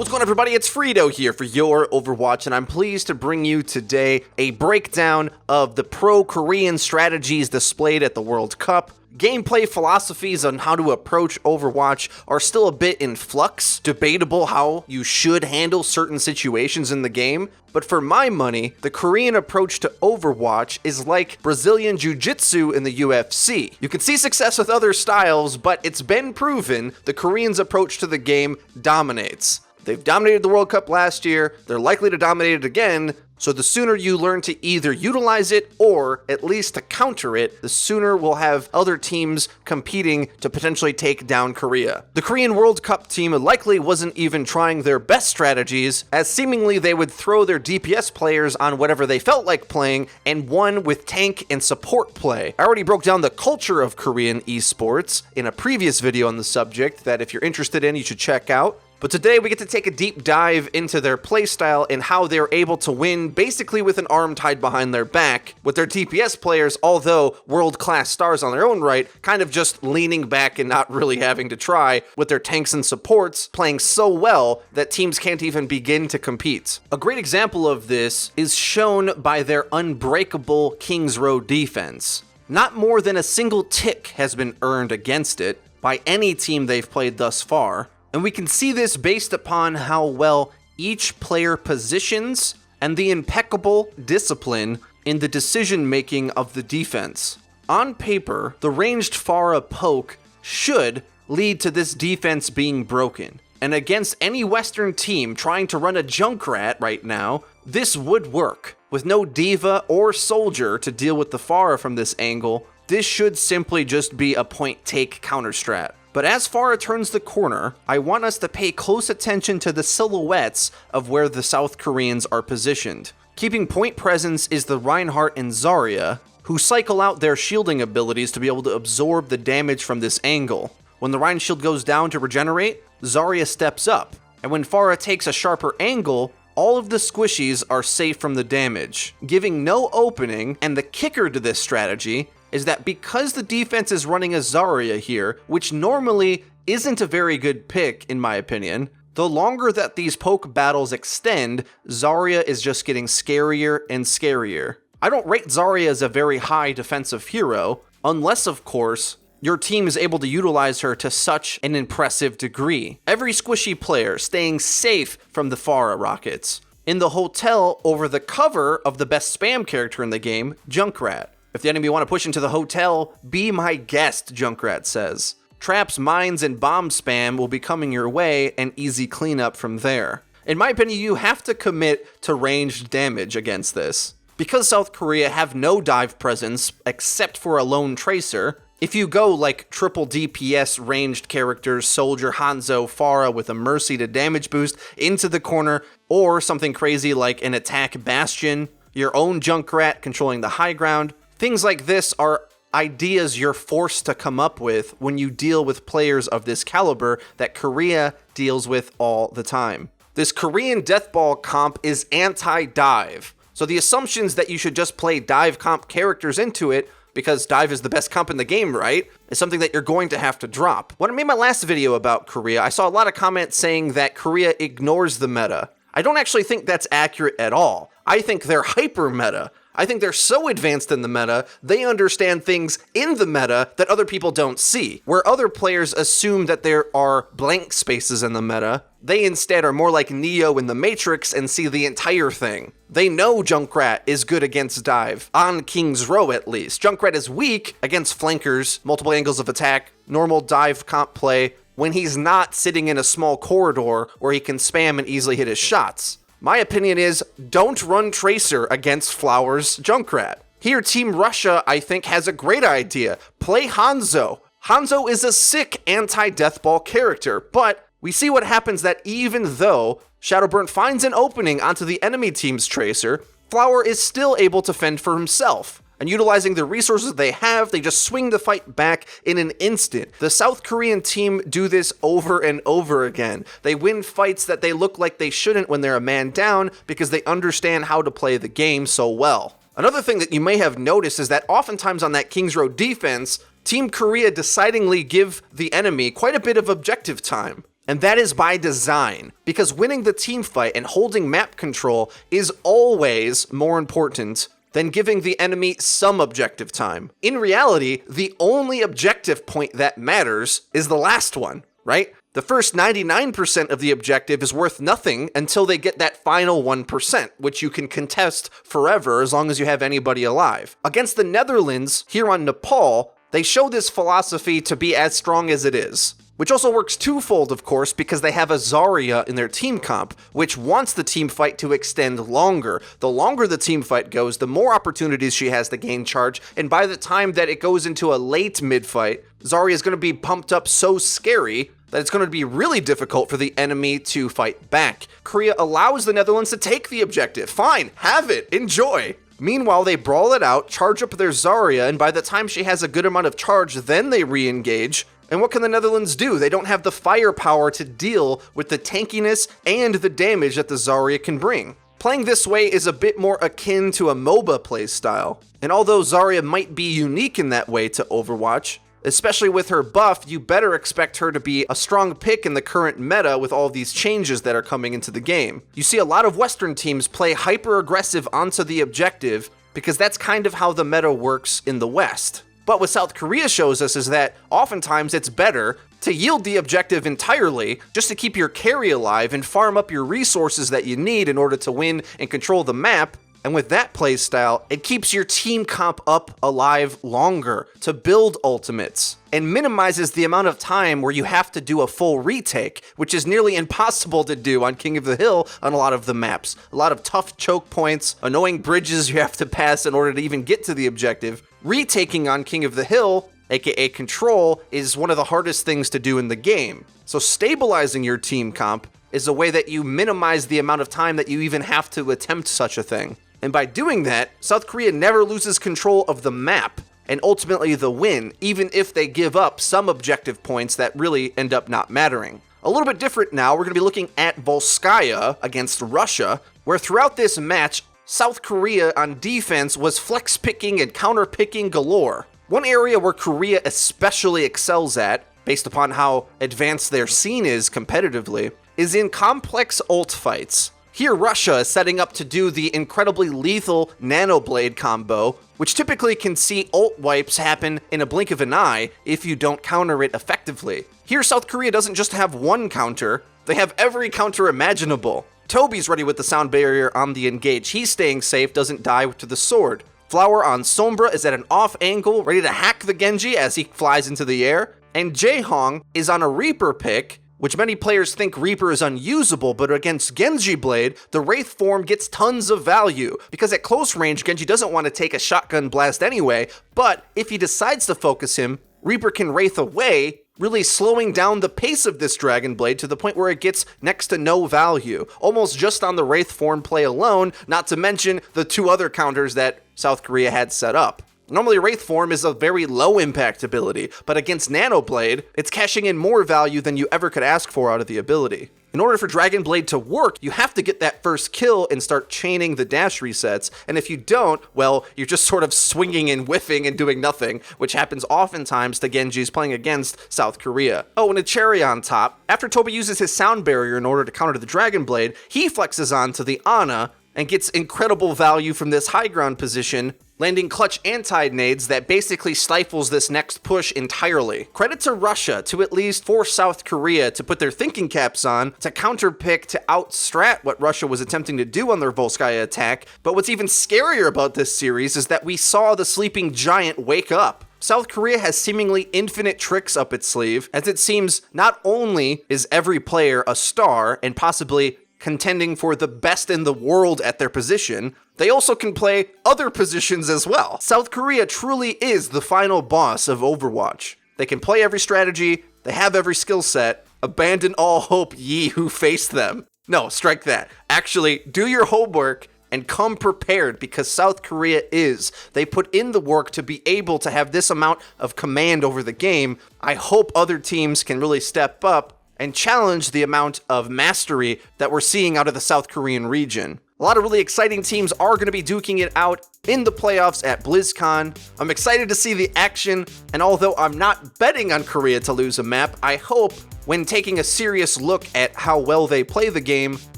What's going on, everybody? It's FREEDO here for Your Overwatch, and I'm pleased to bring you today a breakdown of the pro-Korean strategies displayed at the World Cup. Gameplay philosophies on how to approach Overwatch are still a bit in flux, debatable how you should handle certain situations in the game, but for my money, the Korean approach to Overwatch is like Brazilian Jiu-Jitsu in the UFC. You can see success with other styles, but it's been proven the Koreans' approach to the game dominates. They've dominated the World Cup last year, they're likely to dominate it again, so the sooner you learn to either utilize it or at least to counter it, the sooner we'll have other teams competing to potentially take down Korea. The Korean World Cup team likely wasn't even trying their best strategies, as seemingly they would throw their DPS players on whatever they felt like playing and won with tank and support play. I already broke down the culture of Korean esports in a previous video on the subject that if you're interested in, you should check out. But today we get to take a deep dive into their playstyle and how they're able to win basically with an arm tied behind their back, with their DPS players, although world-class stars on their own right, kind of just leaning back and not really having to try, with their tanks and supports playing so well that teams can't even begin to compete. A great example of this is shown by their unbreakable King's Row defense. Not more than a single tick has been earned against it by any team they've played thus far. And we can see this based upon how well each player positions and the impeccable discipline in the decision-making of the defense. On paper, the ranged Pharah poke should lead to this defense being broken. And against any Western team trying to run a Junkrat right now, this would work. With no Diva or Soldier to deal with the Pharah from this angle, this should simply just be a point-take counter strat. But as Pharah turns the corner, I want us to pay close attention to the silhouettes of where the South Koreans are positioned. Keeping point presence is the Reinhardt and Zarya, who cycle out their shielding abilities to be able to absorb the damage from this angle. When the Rein shield goes down to regenerate, Zarya steps up, and when Pharah takes a sharper angle, all of the squishies are safe from the damage, giving no opening, and the kicker to this strategy is that because the defense is running a Zarya here, which normally isn't a very good pick in my opinion, the longer that these poke battles extend, Zarya is just getting scarier and scarier. I don't rate Zarya as a very high defensive hero, unless of course, your team is able to utilize her to such an impressive degree. Every squishy player staying safe from the Pharah rockets. In the hotel over the cover of the best spam character in the game, Junkrat. If the enemy want to push into the hotel, be my guest, Junkrat says. Traps, mines, and bomb spam will be coming your way, and easy cleanup from there. In my opinion, you have to commit to ranged damage against this. Because South Korea have no dive presence except for a lone tracer, if you go like triple DPS ranged characters, Soldier, Hanzo, Pharah with a Mercy to damage boost into the corner, or something crazy like an attack Bastion, your own Junkrat controlling the high ground, things like this are ideas you're forced to come up with when you deal with players of this caliber that Korea deals with all the time. This Korean deathball comp is anti-dive, so the assumptions that you should just play dive comp characters into it because dive is the best comp in the game, right, is something that you're going to have to drop. When I made my last video about Korea, I saw a lot of comments saying that Korea ignores the meta. I don't actually think that's accurate at all. I think they're hyper meta. I think they're so advanced in the meta, they understand things in the meta that other people don't see. Where other players assume that there are blank spaces in the meta, they instead are more like Neo in the Matrix and see the entire thing. They know Junkrat is good against dive, on King's Row at least. Junkrat is weak against flankers, multiple angles of attack, normal dive comp play, when he's not sitting in a small corridor where he can spam and easily hit his shots. My opinion is, don't run Tracer against Flowers Junkrat. Here, Team Russia, I think, has a great idea. Play Hanzo. Hanzo is a sick anti-deathball character, but we see what happens that even though Shadowburn finds an opening onto the enemy team's Tracer, Flower is still able to fend for himself. And utilizing the resources they have, they just swing the fight back in an instant. The South Korean team do this over and over again. They win fights that they look like they shouldn't when they're a man down because they understand how to play the game so well. Another thing that you may have noticed is that oftentimes on that King's Row defense, Team Korea decidingly give the enemy quite a bit of objective time. And that is by design, because winning the team fight and holding map control is always more important than giving the enemy some objective time. In reality, the only objective point that matters is the last one, right? The first 99% of the objective is worth nothing until they get that final 1%, which you can contest forever as long as you have anybody alive. Against the Netherlands, here on Nepal, they show this philosophy to be as strong as it is. Which also works twofold, of course, because they have a Zarya in their team comp, which wants the team fight to extend longer. The longer the team fight goes, the more opportunities she has to gain charge, and by the time that it goes into a late mid-fight, Zarya is going to be pumped up so scary that it's going to be really difficult for the enemy to fight back. Korea allows the Netherlands to take the objective. Fine, have it, enjoy. Meanwhile, they brawl it out, charge up their Zarya, and by the time she has a good amount of charge, then they re-engage. And what can the Netherlands do? They don't have the firepower to deal with the tankiness and the damage that the Zarya can bring. Playing this way is a bit more akin to a MOBA playstyle. And although Zarya might be unique in that way to Overwatch, especially with her buff, you better expect her to be a strong pick in the current meta with all these changes that are coming into the game. You see a lot of Western teams play hyper-aggressive onto the objective because that's kind of how the meta works in the West. But what South Korea shows us is that oftentimes it's better to yield the objective entirely just to keep your carry alive and farm up your resources that you need in order to win and control the map. And with that playstyle, it keeps your team comp up alive longer to build ultimates and minimizes the amount of time where you have to do a full retake, which is nearly impossible to do on King of the Hill on a lot of the maps. A lot of tough choke points, annoying bridges you have to pass in order to even get to the objective. Retaking on King of the Hill, aka Control, is one of the hardest things to do in the game. So stabilizing your team comp is a way that you minimize the amount of time that you even have to attempt such a thing. And by doing that, South Korea never loses control of the map, and ultimately the win, even if they give up some objective points that really end up not mattering. A little bit different now, we're going to be looking at Volskaya against Russia, where throughout this match, South Korea on defense was flex picking and counter picking galore. One area where Korea especially excels at, based upon how advanced their scene is competitively, is in complex ult fights. Here, Russia is setting up to do the incredibly lethal Nanoblade combo, which typically can see ult wipes happen in a blink of an eye if you don't counter it effectively. Here, South Korea doesn't just have one counter, they have every counter imaginable. Toby's ready with the sound barrier on the engage. He's staying safe, doesn't die to the sword. Flower on Sombra is at an off angle, ready to hack the Genji as he flies into the air. And Jaehong is on a Reaper pick, which many players think Reaper is unusable, but against Genji Blade, the Wraith form gets tons of value, because at close range, Genji doesn't want to take a shotgun blast anyway, but if he decides to focus him, Reaper can Wraith away, really slowing down the pace of this Dragon Blade to the point where it gets next to no value, almost just on the Wraith form play alone, not to mention the two other counters that South Korea had set up. Normally, Wraith form is a very low impact ability, but against Nanoblade, it's cashing in more value than you ever could ask for out of the ability. In order for Dragon Blade to work, you have to get that first kill and start chaining the dash resets, and if you don't, well, you're just sort of swinging and whiffing and doing nothing, which happens oftentimes to Genjis playing against South Korea. Oh, and a cherry on top, after Toby uses his sound barrier in order to counter the Dragon Blade, he flexes onto the Ana and gets incredible value from this high ground position, landing clutch anti-nades that basically stifles this next push entirely. Credit to Russia to at least force South Korea to put their thinking caps on, to counterpick, to outstrat what Russia was attempting to do on their Volskaya attack, but what's even scarier about this series is that we saw the sleeping giant wake up. South Korea has seemingly infinite tricks up its sleeve, as it seems not only is every player a star and possibly contending for the best in the world at their position, they also can play other positions as well. South Korea truly is the final boss of Overwatch. They can play every strategy, they have every skill set. Abandon all hope, ye who face them. No, strike that. Actually, do your homework and come prepared, because South Korea is. They put in the work to be able to have this amount of command over the game. I hope other teams can really step up and challenge the amount of mastery that we're seeing out of the South Korean region. A lot of really exciting teams are going to be duking it out in the playoffs at BlizzCon. I'm excited to see the action, and although I'm not betting on Korea to lose a map, I hope when taking a serious look at how well they play the game,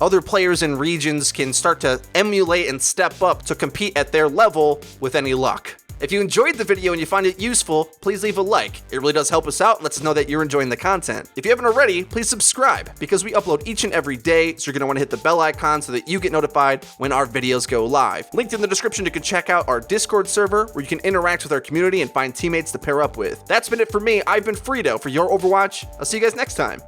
other players in regions can start to emulate and step up to compete at their level with any luck. If you enjoyed the video and you find it useful, please leave a like. It really does help us out and lets us know that you're enjoying the content. If you haven't already, please subscribe because we upload each and every day, so you're going to want to hit the bell icon so that you get notified when our videos go live. Linked in the description, you can check out our Discord server where you can interact with our community and find teammates to pair up with. That's been it for me. I've been FREEDO for Your Overwatch. I'll see you guys next time.